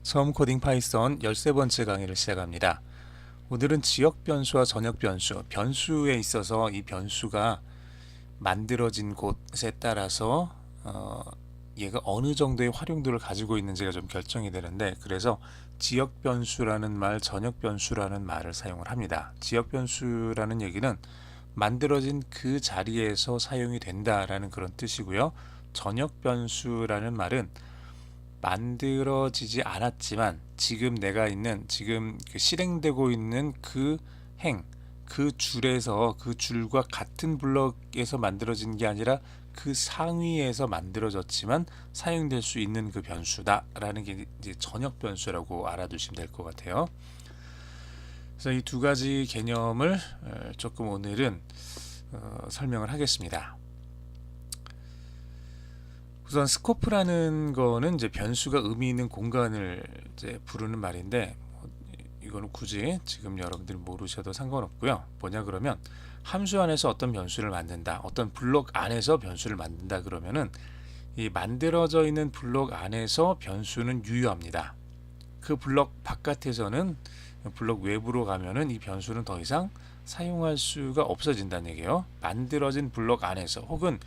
처음 코딩 파이썬 13번째 강의를 시작합니다. 오늘은 지역 변수와 전역 변수, 변수에 있어서 이 변수가 만들어진 곳에 따라서 얘가 어느 정도의 활용도를 가지고 있는지가 좀 결정이 되는데, 그래서 지역 변수라는 말, 전역 변수라는 말을 사용을 합니다. 지역 변수라는 얘기는 만들어진 그 자리에서 사용이 된다라는 그런 뜻이고요. 전역 변수라는 말은 만들어지지 않았지만 지금 내가 있는, 지금 실행되고 있는 그 그 줄에서, 그 줄과 같은 블럭에서 만들어진 게 아니라 그 상위에서 만들어졌지만 사용될 수 있는 그 변수다라는 게 이제 전역 변수라고 알아두시면 될 것 같아요. 그래서 이 두 가지 개념을 조금 오늘은 설명을 하겠습니다. 우선 스코프라는 거는 이제 변수가 의미 있는 공간을 이제 부르는 말인데, 이거는 굳이 지금 여러분들이 모르셔도 상관없고요. 뭐냐 그러면 함수 안에서 어떤 변수를 만든다, 어떤 블록 안에서 변수를 만든다 그러면은 이 만들어져 있는 블록 안에서 변수는 유효합니다. 그 블록 바깥에서는, 블록 외부로 가면은 이 변수는 더 이상 사용할 수가 없어진다는 얘기예요. 만들어진 블록 안에서, 혹은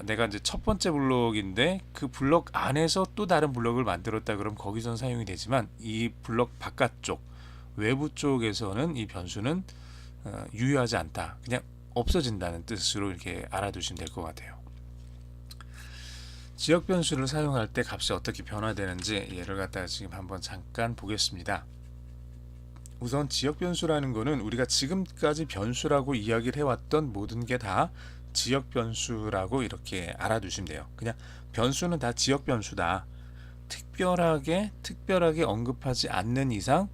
내가 이제 첫 번째 블록인데 그 블록 안에서 또 다른 블록을 만들었다 그러면 거기선 사용이 되지만, 이 블록 바깥쪽, 외부 쪽에서는 이 변수는 유효하지 않다, 그냥 없어진다는 뜻으로 이렇게 알아두시면 될 것 같아요. 지역 변수를 사용할 때 값이 어떻게 변화되는지 예를 갖다가 지금 한번 잠깐 보겠습니다. 우선 지역 변수라는 거는 우리가 지금까지 변수라고 이야기를 해왔던 모든 게 다 지역 변수라고 이렇게 알아두시면 돼요. 그냥 변수는 다 지역 변수다. 특별하게 언급하지 않는 이상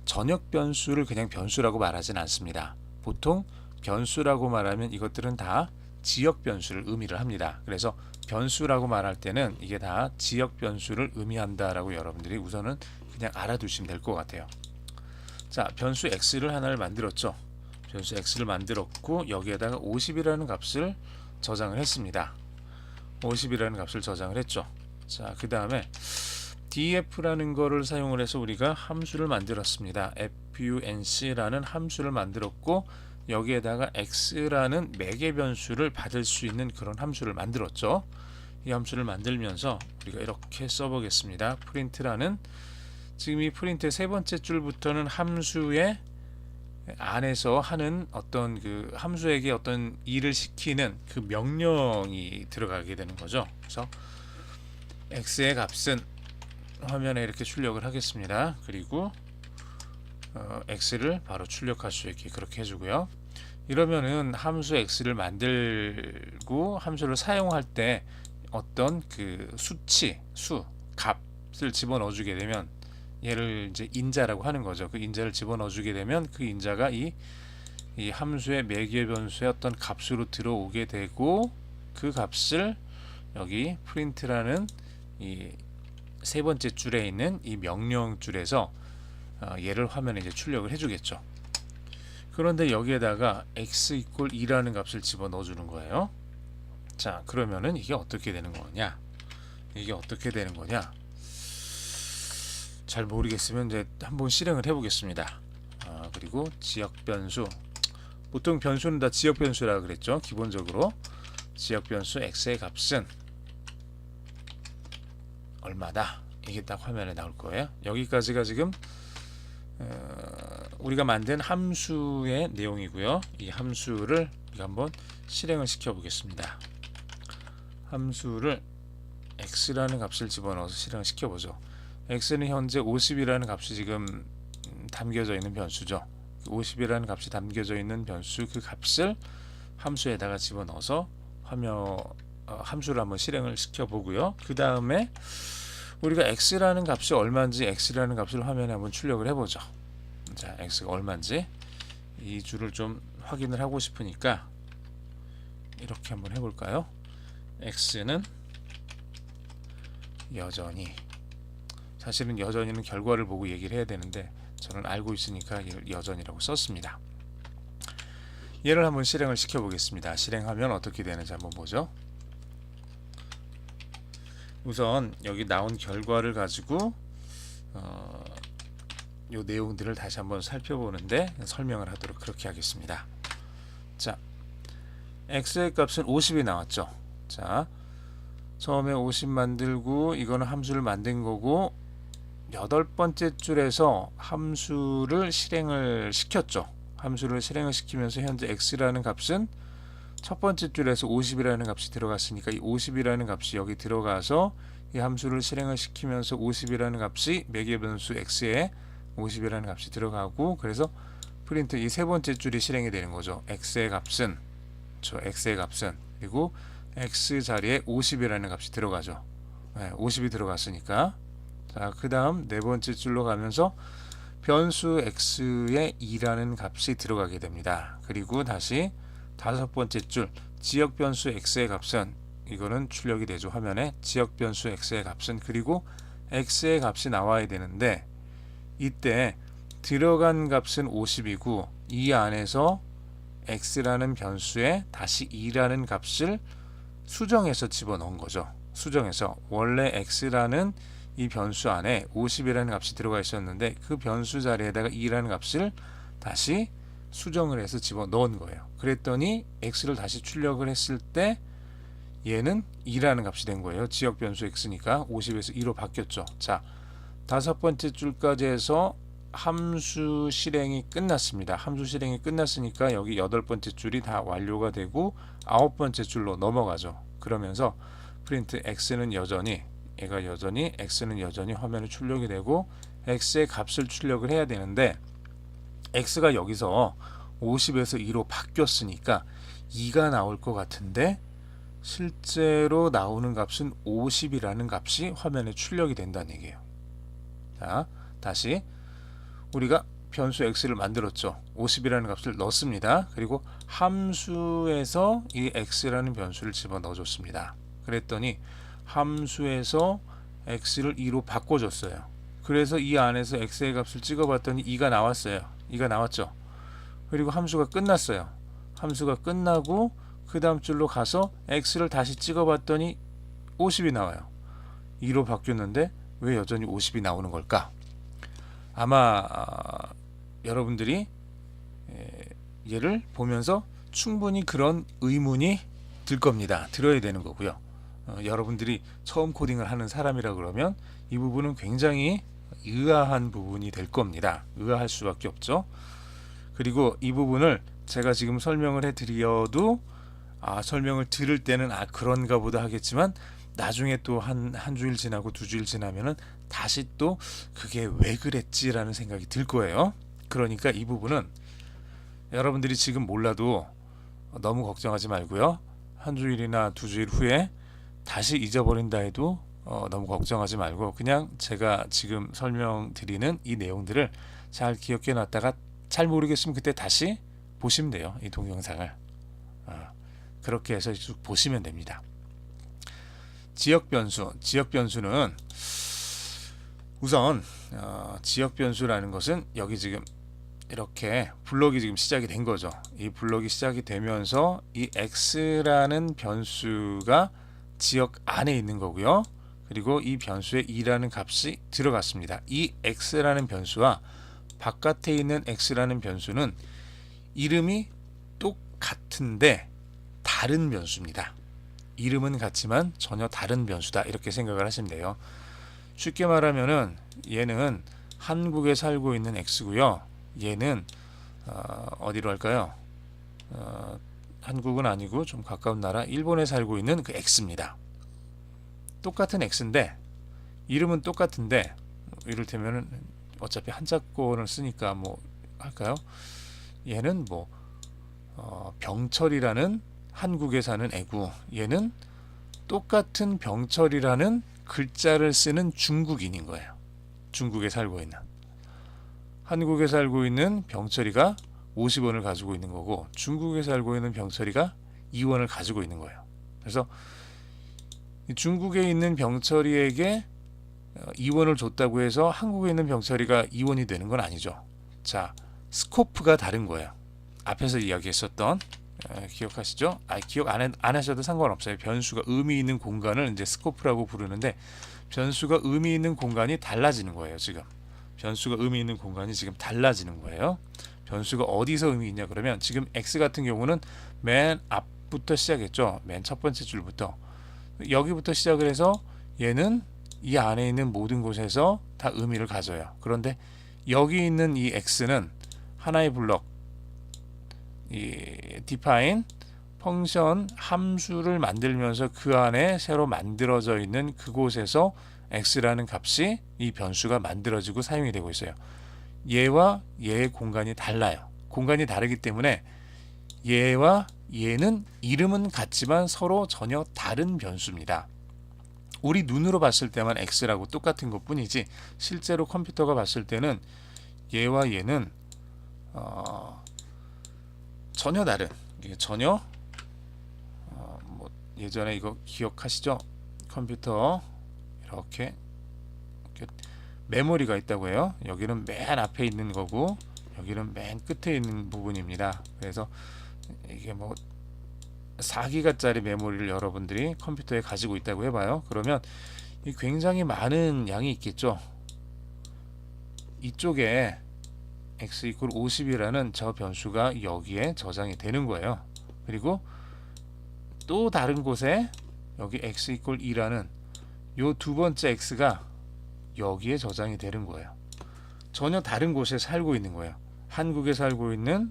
전역 변수를 그냥 변수라고 말하진 않습니다. 보통 변수라고 말하면 이것들은 다 지역 변수를 의미를 합니다. 그래서 변수라고 말할 때는 이게 다 지역 변수를 의미한다라고 여러분들이 우선은 그냥 알아두시면 될 것 같아요. 자, 변수 x를 하나를 만들었죠. 변수 x를 만들었고 여기에다가 50이라는 값을 저장을 했습니다. 50이라는 값을 저장을 했죠. 자, 그 다음에 df라는 거를 사용을 해서 우리가 함수를 만들었습니다. func라는 함수를 만들었고 여기에다가 x라는 매개 변수를 받을 수 있는 그런 함수를 만들었죠. 이 함수를 만들면서 우리가 이렇게 써보겠습니다. 프린트라는, 지금 이 프린트의 세 번째 줄부터는 함수의 안에서 하는 어떤 그 함수에게 어떤 일을 시키는 그 명령이 들어가게 되는 거죠. 그래서 x의 값은 화면에 이렇게 출력을 하겠습니다. 그리고 x를 바로 출력할 수 있게 그렇게 해주고요. 이러면은 함수 x를 만들고 함수를 사용할 때 어떤 그 값을 집어넣어 주게 되면, 얘를 이제 인자라고 하는 거죠. 그 인자를 집어넣어 주게 되면 그 인자가 이 함수의 매개 변수의 어떤 값으로 들어오게 되고, 그 값을 여기 프린트라는 이 세 번째 줄에 있는 이 명령 줄에서 얘를 화면에 이제 출력을 해주겠죠. 그런데 여기에다가 x 이퀄 2라는 값을 집어넣어 주는 거예요. 자, 그러면은 이게 어떻게 되는 거냐? 잘 모르겠으면 이제 한번 실행을 해보겠습니다. 그리고 지역 변수, 보통 변수는 다 지역 변수라 그랬죠. 기본적으로 지역 변수 x의 값은 얼마다, 이게 딱 화면에 나올 거예요. 여기까지가 지금 우리가 만든 함수의 내용이고요. 이 함수를 우리가 한번 실행을 시켜 보겠습니다. 함수를 x라는 값을 집어넣어서 실행을 시켜 보죠. x는 현재 50이라는 값이 지금 담겨져 있는 변수죠. 50이라는 값이 담겨져 있는 변수, 그 값을 함수에다가 집어넣어서 함수를 한번 실행을 시켜 보고요. 그 다음에 우리가 x라는 값이 얼마인지, x라는 값을 화면에 한번 출력을 해보죠. 자, x가 얼마인지 이 줄을 좀 확인을 하고 싶으니까 이렇게 한번 해볼까요? x는 여전히, 사실은 여전히는 결과를 보고 얘기를 해야 되는데 저는 알고 있으니까 여전이라고 썼습니다. 얘를 한번 실행을 시켜 보겠습니다. 실행하면 어떻게 되는지 한번 보죠. 우선 여기 나온 결과를 가지고 요 내용들을 다시 한번 살펴보는데 설명을 하도록 그렇게 하겠습니다. 자, x의 값은 50이 나왔죠. 자, 처음에 50 만들고 이거는 함수를 만든 거고, 여덟 번째 줄에서 함수를 실행을 시켰죠. 함수를 실행을 시키면서 현재 x라는 값은 첫 번째 줄에서 50이라는 값이 들어갔으니까 이 50이라는 값이 여기 들어가서 이 함수를 실행을 시키면서 50이라는 값이 매개 변수 x에 50이라는 값이 들어가고, 그래서 프린트 이 세 번째 줄이 실행이 되는 거죠. x의 값은 그리고 x 자리에 50이라는 값이 들어가죠. 50이 들어갔으니까. 자, 그 다음 네 번째 줄로 가면서 변수 x에 2라는 값이 들어가게 됩니다. 그리고 다시 다섯 번째 줄 지역 변수 x의 값은, 이거는 출력이 되죠. 화면에 지역 변수 x의 값은, 그리고 x의 값이 나와야 되는데 이때 들어간 값은 50이고 이 안에서 x라는 변수에 다시 2라는 값을 수정해서 집어넣은 거죠. 수정해서 원래 x라는 이 변수 안에 50이라는 값이 들어가 있었는데 그 변수 자리에다가 2라는 값을 다시 수정을 해서 집어넣은 거예요. 그랬더니 x를 다시 출력을 했을 때 얘는 2라는 값이 된 거예요. 지역 변수 x니까 50에서 2로 바뀌었죠. 자, 다섯 번째 줄까지 해서 함수 실행이 끝났습니다. 함수 실행이 끝났으니까 여기 여덟 번째 줄이 다 완료가 되고 아홉 번째 줄로 넘어가죠. 그러면서 프린트 x는 여전히 x는 여전히 화면에 출력이 되고 x의 값을 출력을 해야 되는데, x가 여기서 50에서 2로 바뀌었으니까 2가 나올 것 같은데 실제로 나오는 값은 50이라는 값이 화면에 출력이 된다는 얘기예요. 자, 다시 우리가 변수 x를 만들었죠. 50이라는 값을 넣습니다. 그리고 함수에서 이 x라는 변수를 집어넣어 줬습니다. 그랬더니 함수에서 x를 2로 바꿔줬어요. 그래서 이 안에서 x의 값을 찍어봤더니 2가 나왔어요. 2가 나왔죠. 그리고 함수가 끝났어요. 함수가 끝나고 그 다음 줄로 가서 x를 다시 찍어봤더니 50이 나와요. 2로 바뀌었는데 왜 여전히 50이 나오는 걸까? 아마 여러분들이 얘를 보면서 충분히 그런 의문이 들 겁니다. 들어야 되는 거고요. 여러분들이 처음 코딩을 하는 사람이라 그러면 이 부분은 굉장히 의아한 부분이 될 겁니다. 의아할 수밖에 없죠. 그리고 이 부분을 제가 지금 설명을 해드려도 설명을 들을 때는 그런가 보다 하겠지만 나중에 또 한 주일 지나고 두 주일 지나면은 다시 또 그게 왜 그랬지라는 생각이 들 거예요. 그러니까 이 부분은 여러분들이 지금 몰라도 너무 걱정하지 말고요. 한 주일이나 두 주일 후에 다시 잊어버린다 해도 너무 걱정하지 말고 그냥 제가 지금 설명드리는 이 내용들을 잘 기억해 놨다가 잘 모르겠으면 그때 다시 보시면 돼요. 이 동영상을 그렇게 해서 쭉 보시면 됩니다. 지역 변수는 우선 지역 변수라는 것은 여기 지금 이렇게 블럭이 지금 시작이 된 거죠. 이 블럭이 시작이 되면서 이 x라는 변수가 지역 안에 있는 거고요. 그리고 이 변수에 2라는 값이 들어갔습니다. 이 x라는 변수와 바깥에 있는 x라는 변수는 이름이 똑같은데 다른 변수입니다. 이름은 같지만 전혀 다른 변수다, 이렇게 생각을 하시면 돼요. 쉽게 말하면은 얘는 한국에 살고 있는 x고요. 얘는 어디로 할까요? 한국은 아니고 좀 가까운 나라 일본에 살고 있는 그 x입니다. 똑같은 x인데 이름은 똑같은데 이를테면은 어차피 한자권을 쓰니까 뭐 할까요? 얘는 뭐 병철이라는 한국에 사는 애고, 얘는 똑같은 병철이라는 글자를 쓰는 중국인인 거예요. 중국에 살고 있는. 한국에 살고 있는 병철이가 50원을 가지고 있는 거고, 중국에 살고 있는 병철이가 2원을 가지고 있는 거예요. 그래서 중국에 있는 병철이에게 2원을 줬다고 해서 한국에 있는 병철이가 2원이 되는 건 아니죠. 자, 스코프가 다른 거예요. 앞에서 이야기했었던, 기억하시죠? 기억 안 하셔도 상관없어요. 변수가 의미 있는 공간을 이제 스코프라고 부르는데, 변수가 의미 있는 공간이 달라지는 거예요. 지금 변수가 의미 있는 공간이 지금 달라지는 거예요. 변수가 어디서 의미 있냐 그러면 지금 x 같은 경우는 맨 앞부터 시작했죠. 맨 첫 번째 줄부터 여기부터 시작을 해서 얘는 이 안에 있는 모든 곳에서 다 의미를 가져요. 그런데 여기 있는 이 x는 하나의 블록, 이 define 펑션 함수를 만들면서 그 안에 새로 만들어져 있는 그곳에서 x라는 값이 이 변수가 만들어지고 사용이 되고 있어요. 얘와 얘의 공간이 달라요. 공간이 다르기 때문에 얘와 얘는 이름은 같지만 서로 전혀 다른 변수입니다. 우리 눈으로 봤을 때만 x라고 똑같은 것 뿐이지 실제로 컴퓨터가 봤을 때는 얘와 얘는 전혀 다른, 전혀 뭐 예전에 이거 기억하시죠? 컴퓨터 이렇게 메모리가 있다고 해요. 여기는 맨 앞에 있는 거고 여기는 맨 끝에 있는 부분입니다. 그래서 이게 뭐 4기가짜리 메모리를 여러분들이 컴퓨터에 가지고 있다고 해봐요. 그러면 굉장히 많은 양이 있겠죠. 이쪽에 x 이퀄 50이라는 저 변수가 여기에 저장이 되는 거예요. 그리고 또 다른 곳에 여기 x 이퀄 2라는 요 두 번째 x가 여기에 저장이 되는 거예요. 전혀 다른 곳에 살고 있는 거예요. 한국에 살고 있는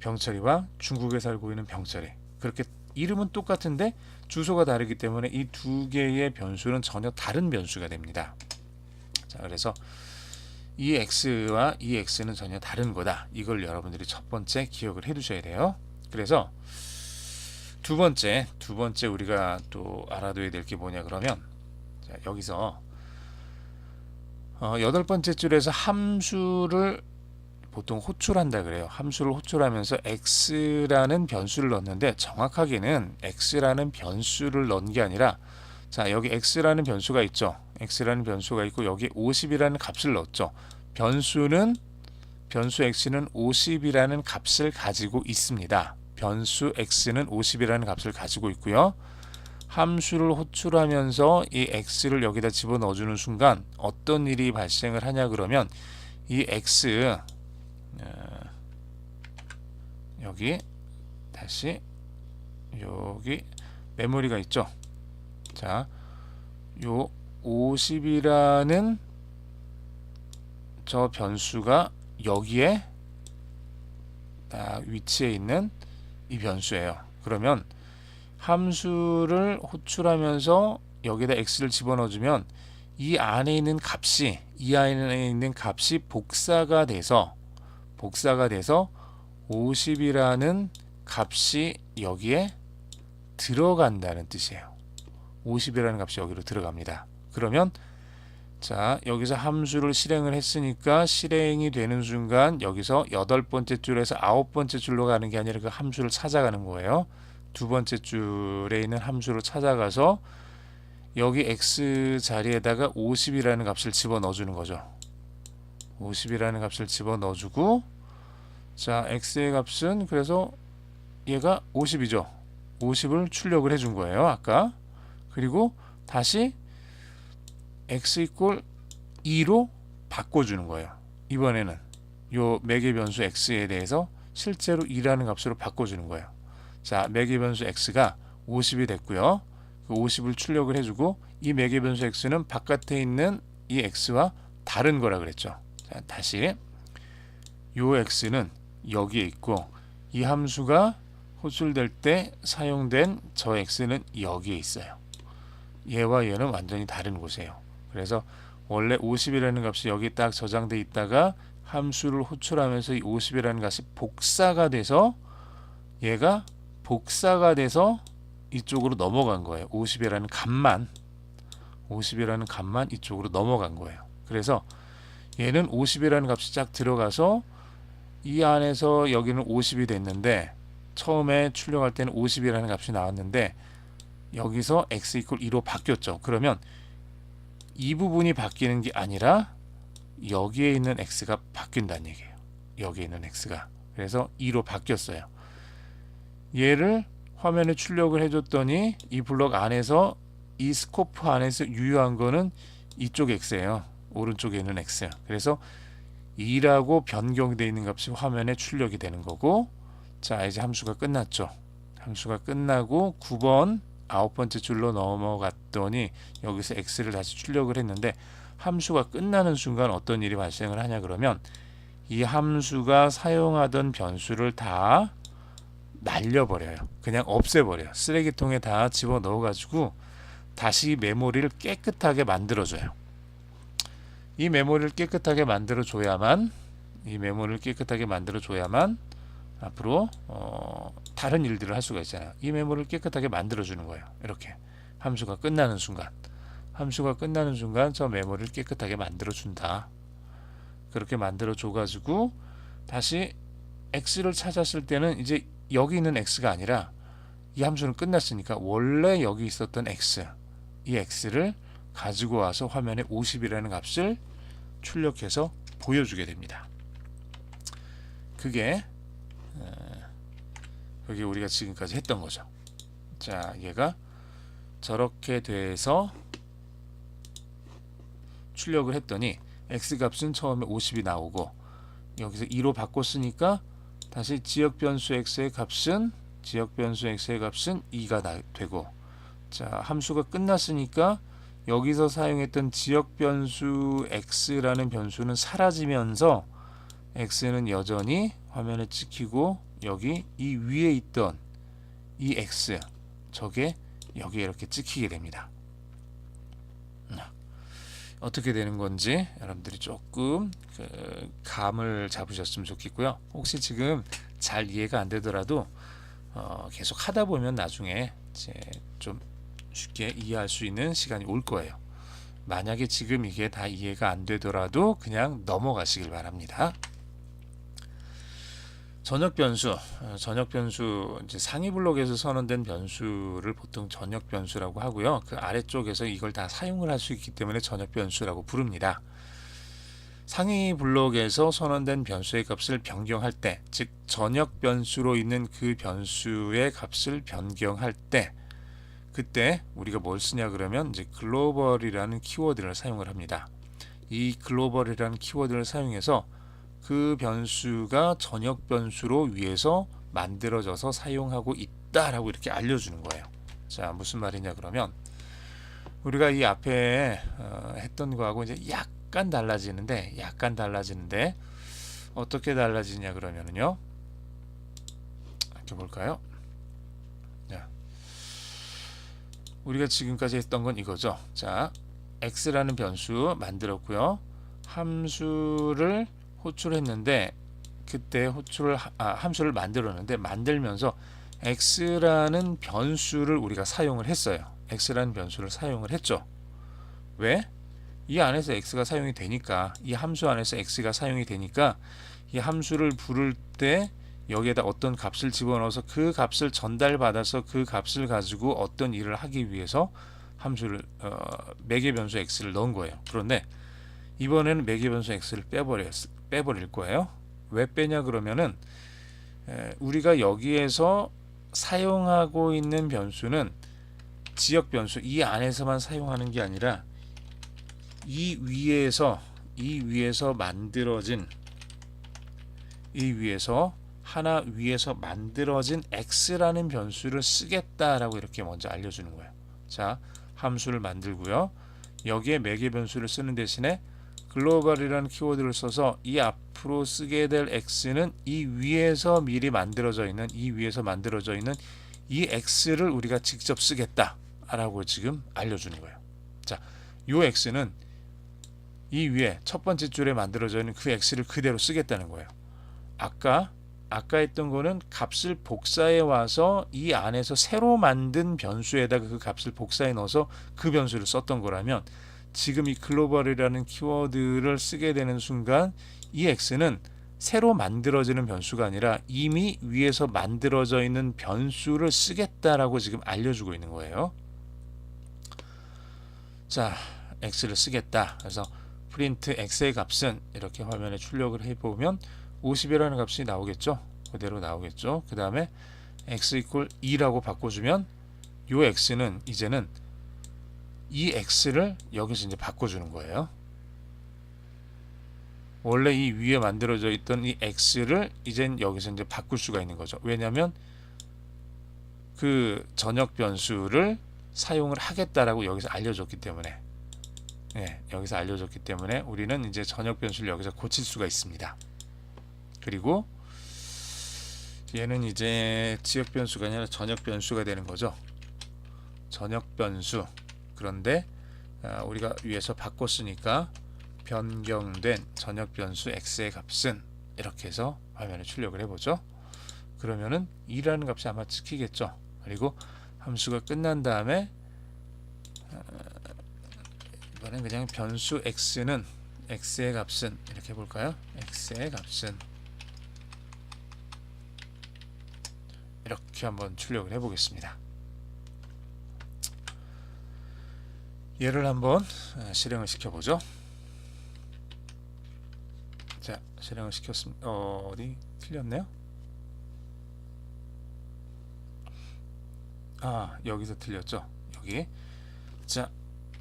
병철이와 중국에 살고 있는 병철이, 그렇게 이름은 똑같은데 주소가 다르기 때문에 이 두 개의 변수는 전혀 다른 변수가 됩니다. 자, 그래서 이 x와 이 x는 전혀 다른 거다. 이걸 여러분들이 첫 번째 기억을 해 두셔야 돼요. 그래서 두 번째 우리가 또 알아둬야 될 게 뭐냐 그러면, 자, 여기서 8번째 줄에서 함수를 보통 호출한다 그래요. 함수를 호출하면서 x라는 변수를 넣는데 정확하게는 x라는 변수를 넣은 게 아니라, 자, 여기 x라는 변수가 있죠. x라는 변수가 있고 여기 50이라는 값을 넣었죠. 변수 x는 50이라는 값을 가지고 있습니다. 변수 x는 50이라는 값을 가지고 있고요. 함수를 호출하면서 이 x를 여기다 집어넣어주는 순간 어떤 일이 발생을 하냐 그러면, 이 x 여기 다시 여기 메모리가 있죠. 자, 요 50이라는 저 변수가 여기에 딱 위치해 있는 이 변수예요. 그러면 함수를 호출하면서 여기다 x를 집어넣어주면 이 안에 있는 값이 복사가 돼서 50이라는 값이 여기에 들어간다는 뜻이에요. 50이라는 값이 여기로 들어갑니다. 그러면 자, 여기서 함수를 실행을 했으니까 실행이 되는 순간 여기서 8번째 줄에서 9번째 줄로 가는 게 아니라 그 함수를 찾아가는 거예요. 두 번째 줄에 있는 함수를 찾아가서 여기 x 자리에다가 50이라는 값을 집어넣어 주는 거죠. 50이라는 값을 집어넣어 주고, 자, x의 값은 그래서 얘가 50이죠. 50을 출력을 해준 거예요, 아까. 그리고 다시 x 이퀄 2로 바꿔주는 거예요. 이번에는 요 매개 변수 x에 대해서 실제로 2라는 값으로 바꿔주는 거예요. 자, 매개 변수 x가 50이 됐고요. 그 50을 출력을 해주고, 이 매개 변수 x는 바깥에 있는 이 x와 다른 거라 그랬죠. 자, 다시 요 x는 여기에 있고 이 함수가 호출될 때 사용된 저 x는 여기에 있어요. 얘와 얘는 완전히 다른 곳이에요. 그래서 원래 50이라는 값이 여기 딱 저장돼 있다가 함수를 호출하면서 이 50이라는 값이 복사가 돼서 얘가 복사가 돼서 이쪽으로 넘어간 거예요. 50이라는 값만 이쪽으로 넘어간 거예요. 그래서 얘는 50이라는 값이 쫙 들어가서 이 안에서 여기는 50이 됐는데, 처음에 출력할 때는 50이라는 값이 나왔는데 여기서 x 이퀄 2로 바뀌었죠. 그러면 이 부분이 바뀌는 게 아니라 여기에 있는 x가 바뀐다는 얘기예요. 여기에 있는 x가. 그래서 2로 바뀌었어요. 얘를 화면에 출력을 해줬더니 이 블록 안에서 이 스코프 안에서 유효한 거는 이쪽 x예요. 오른쪽에 있는 x. 그래서 2라고 변경되어 있는 값이 화면에 출력이 되는 거고, 자 이제 함수가 끝났죠. 함수가 끝나고 9번 9번째 줄로 넘어갔더니 여기서 x를 다시 출력을 했는데, 함수가 끝나는 순간 어떤 일이 발생을 하냐 그러면 이 함수가 사용하던 변수를 다 날려버려요. 그냥 없애버려요. 쓰레기통에 다 집어넣어 가지고 다시 메모리를 깨끗하게 만들어줘요. 이 메모리를 깨끗하게 만들어줘야만 앞으로 다른 일들을 할 수가 있잖아요. 이 메모리를 깨끗하게 만들어주는 거예요. 이렇게 함수가 끝나는 순간 저 메모리를 깨끗하게 만들어준다. 그렇게 만들어줘 가지고 다시 x를 찾았을 때는 이제 여기 있는 x가 아니라 이 함수는 끝났으니까 원래 여기 있었던 x, 이 x를 가지고 와서 화면에 50이라는 값을 출력해서 보여주게 됩니다. 그게 우리가 지금까지 했던 거죠. 자, 얘가 저렇게 돼서 출력을 했더니 x 값은 처음에 50이 나오고 여기서 2로 바꿨으니까 다시 지역 변수 x의 값은 2가 되고, 자 함수가 끝났으니까 여기서 사용했던 지역 변수 x라는 변수는 사라지면서 x는 여전히 화면에 찍히고 여기 이 위에 있던 이 x, 저게 여기에 이렇게 찍히게 됩니다. 어떻게 되는 건지 여러분들이 조금 감을 잡으셨으면 좋겠고요. 혹시 지금 잘 이해가 안 되더라도 계속 하다 보면 나중에 이제 좀 쉽게 이해할 수 있는 시간이 올 거예요. 만약에 지금 이게 다 이해가 안 되더라도 그냥 넘어가시길 바랍니다. 전역 변수 이제 상위 블록에서 선언된 변수를 보통 전역 변수라고 하고요. 그 아래쪽에서 이걸 다 사용을 할 수 있기 때문에 전역 변수라고 부릅니다. 상위 블록에서 선언된 변수의 값을 변경할 때, 즉 전역 변수로 있는 그 변수의 값을 변경할 때, 그때 우리가 뭘 쓰냐 그러면 이제 글로벌이라는 키워드를 사용을 합니다. 이 글로벌이라는 키워드를 사용해서 그 변수가 전역 변수로 위에서 만들어져서 사용하고 있다라고 이렇게 알려주는 거예요. 자, 무슨 말이냐 그러면 우리가 이 앞에 했던 거하고 이제 약간 달라지는데 어떻게 달라지냐 그러면은요. 이렇게 볼까요? 자, 우리가 지금까지 했던 건 이거죠. 자, x라는 변수 만들었고요. 함수를 호출했는데 그때 함수를 만들었는데 만들면서 x라는 변수를 우리가 사용을 했어요. x라는 변수를 사용을 했죠. 왜? 이 안에서 x가 사용이 되니까, 이 함수 안에서 x가 사용이 되니까 이 함수를 부를 때 여기에다 어떤 값을 집어넣어서 그 값을 전달받아서 그 값을 가지고 어떤 일을 하기 위해서 함수를 매개 변수 x를 넣은 거예요. 그런데 이번에는 매개 변수 x를 빼버릴 거예요. 왜 빼냐 그러면은 우리가 여기에서 사용하고 있는 변수는 지역 변수 이 안에서만 사용하는 게 아니라 이 위에서 만들어진 하나 위에서 만들어진 x라는 변수를 쓰겠다라고 이렇게 먼저 알려주는 거예요. 자, 함수를 만들고요. 여기에 매개 변수를 쓰는 대신에 글로벌이라는 키워드를 써서 이 앞으로 쓰게 될 x는 이 위에서 미리 만들어져 있는 이 x를 우리가 직접 쓰겠다라고 지금 알려주는 거예요. 자, 이 x는 이 위에 첫 번째 줄에 만들어져 있는 그 x를 그대로 쓰겠다는 거예요. 아까 했던 거는 값을 복사해 와서 이 안에서 새로 만든 변수에다가 그 값을 복사해 넣어서 그 변수를 썼던 거라면, 지금 이 글로벌이라는 키워드를 쓰게 되는 순간 이 x는 새로 만들어지는 변수가 아니라 이미 위에서 만들어져 있는 변수를 쓰겠다라고 지금 알려주고 있는 거예요. 자, x를 쓰겠다. 그래서 프린트 x의 값은 이렇게 화면에 출력을 해보면 50이라는 값이 나오겠죠. 그대로 나오겠죠. 그 다음에 x = 2라고 바꿔주면 이 x는 이제는 이 x를 여기서 이제 바꿔주는 거예요. 원래 이 위에 만들어져 있던 이 x를 이젠 여기서 이제 바꿀 수가 있는 거죠. 왜냐하면 그 전역 변수를 사용을 하겠다라고 여기서 알려줬기 때문에, 여기서 알려줬기 때문에 우리는 이제 전역 변수를 여기서 고칠 수가 있습니다. 그리고 얘는 이제 지역 변수가 아니라 전역 변수가 되는 거죠. 전역 변수. 그런데 우리가 위에서 바꿨으니까 변경된 전역 변수 x의 값은 이렇게 해서 화면에 출력을 해보죠. 그러면은 2라는 값이 아마 찍히겠죠. 그리고 함수가 끝난 다음에 이번엔 그냥 변수 x는 x의 값은 이렇게 해볼까요? x의 값은 이렇게 한번 출력을 해보겠습니다. 얘를 한번 실행을 시켜보죠. 자, 실행을 시켰습니다. 어디 틀렸네요? 여기서 틀렸죠. 여기. 자,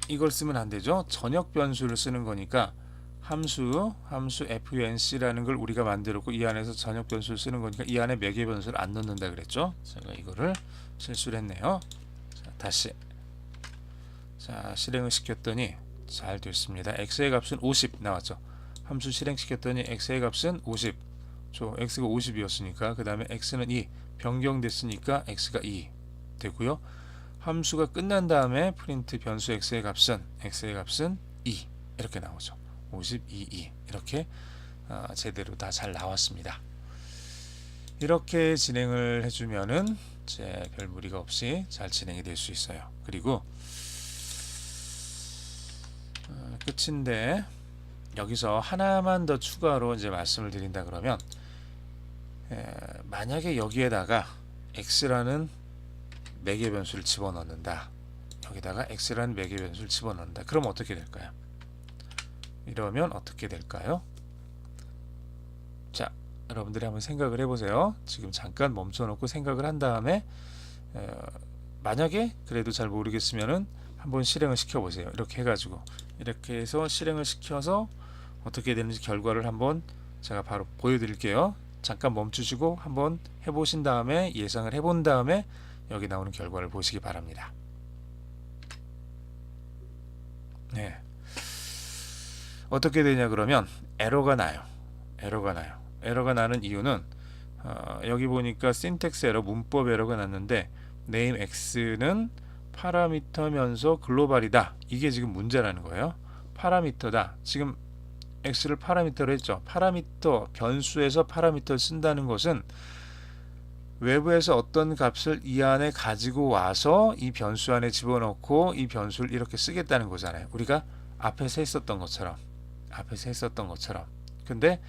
이걸 쓰면 안 되죠. 전역 변수를 쓰는 거니까 함수 func라는 걸 우리가 만들었고 이 안에서 전역 변수를 쓰는 거니까 이 안에 매개 변수를 안 넣는다 그랬죠. 제가 이거를 실수를 했네요. 자, 다시. 자, 실행을 시켰더니 잘 됐습니다. x의 값은 50 나왔죠. 함수 실행시켰더니 x의 값은 50. x가 50이었으니까 그 다음에 x는 2 변경됐으니까 x가 2 되고요. 함수가 끝난 다음에 프린트 변수 x의 값은 2 이렇게 나오죠. 52 이렇게 제대로 다 잘 나왔습니다. 이렇게 진행을 해주면은 별 무리가 없이 잘 진행이 될 수 있어요. 그리고 끝인데 여기서 하나만 더 추가로 이제 말씀을 드린다 그러면 만약에 여기에다가 x라는 매개 변수를 집어넣는다. 여기다가 x라는 매개 변수를 집어넣는다. 그럼 어떻게 될까요? 이러면 어떻게 될까요? 자, 여러분들이 한번 생각을 해보세요. 지금 잠깐 멈춰놓고 생각을 한 다음에 만약에 그래도 잘 모르겠으면은 한번 실행을 시켜보세요. 이렇게 해가지고 이렇게 해서 실행을 시켜서 어떻게 되는지 결과를 한번 제가 바로 보여드릴게요. 잠깐 멈추시고 한번 해보신 다음에 예상을 해본 다음에 여기 나오는 결과를 보시기 바랍니다. 네. 어떻게 되냐 그러면 에러가 나요. 에러가 나는 이유는 여기 보니까 신텍스 에러, 문법 에러가 났는데 name x는 파라미터면서 글로벌이다. 이게 지금 문제라는 거예요. 파라미터다. 지금 x를 파라미터로 했죠. 파라미터, 변수에서 파라미터를 쓴다는 것은 외부에서 어떤 값을 이 안에 가지고 와서 이 변수 안에 집어넣고 이 변수를 이렇게 쓰겠다는 거잖아요. 우리가 앞에서 했었던 것처럼. 근데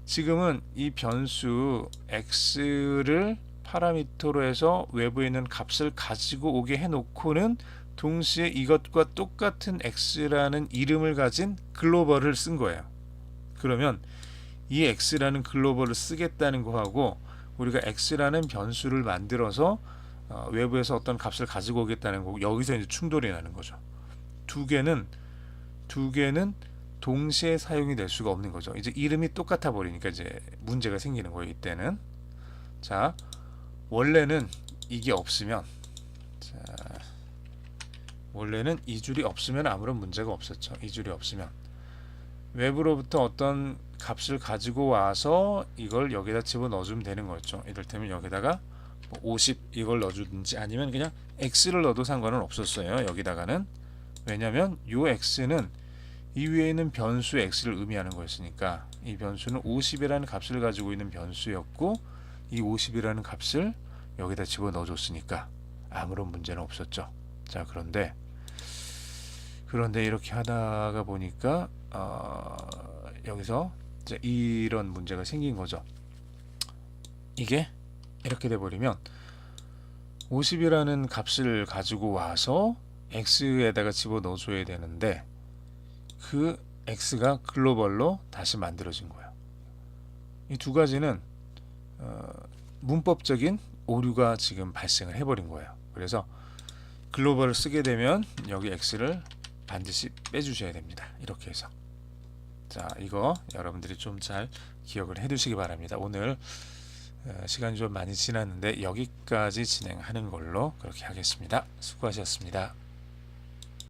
지금은 이 변수 x를 파라미터로 해서 외부에 있는 값을 가지고 오게 해놓고는 동시에 이것과 똑같은 x라는 이름을 가진 글로벌을 쓴 거예요. 그러면 이 x라는 글로벌을 쓰겠다는 거하고 우리가 x라는 변수를 만들어서 외부에서 어떤 값을 가지고 오겠다는 거고 여기서 이제 충돌이 나는 거죠. 두 개는 동시에 사용이 될 수가 없는 거죠. 이제 이름이 똑같아 버리니까 이제 문제가 생기는 거예요. 이때는. 자, 원래는 이게 없으면 원래는 이 줄이 없으면 아무런 문제가 없었죠. 이 줄이 없으면 외부로부터 어떤 값을 가지고 와서 이걸 여기다 집어넣어 주면 되는 거였죠. 이를테면 여기다가 50 이걸 넣어주든지 아니면 그냥 x를 넣어도 상관은 없었어요. 여기다가는. 왜냐면 요 x는 이 위에 있는 변수 x를 의미하는 거였으니까 이 변수는 50이라는 값을 가지고 있는 변수였고 이 50이라는 값을 여기다 집어넣어 줬으니까 아무런 문제는 없었죠. 자, 그런데 이렇게 하다가 보니까 여기서 이제 이런 문제가 생긴 거죠. 이게 이렇게 돼 버리면 50이라는 값을 가지고 와서 x에다가 집어넣어 줘야 되는데 그 x가 글로벌로 다시 만들어진 거예요. 이 두 가지는 문법적인 오류가 지금 발생을 해버린 거예요. 그래서 글로벌을 쓰게 되면 여기 x를 반드시 빼주셔야 됩니다. 이렇게 해서 자 이거 여러분들이 좀 잘 기억을 해 두시기 바랍니다. 오늘 시간이 좀 많이 지났는데 여기까지 진행하는 걸로 그렇게 하겠습니다. 수고하셨습니다.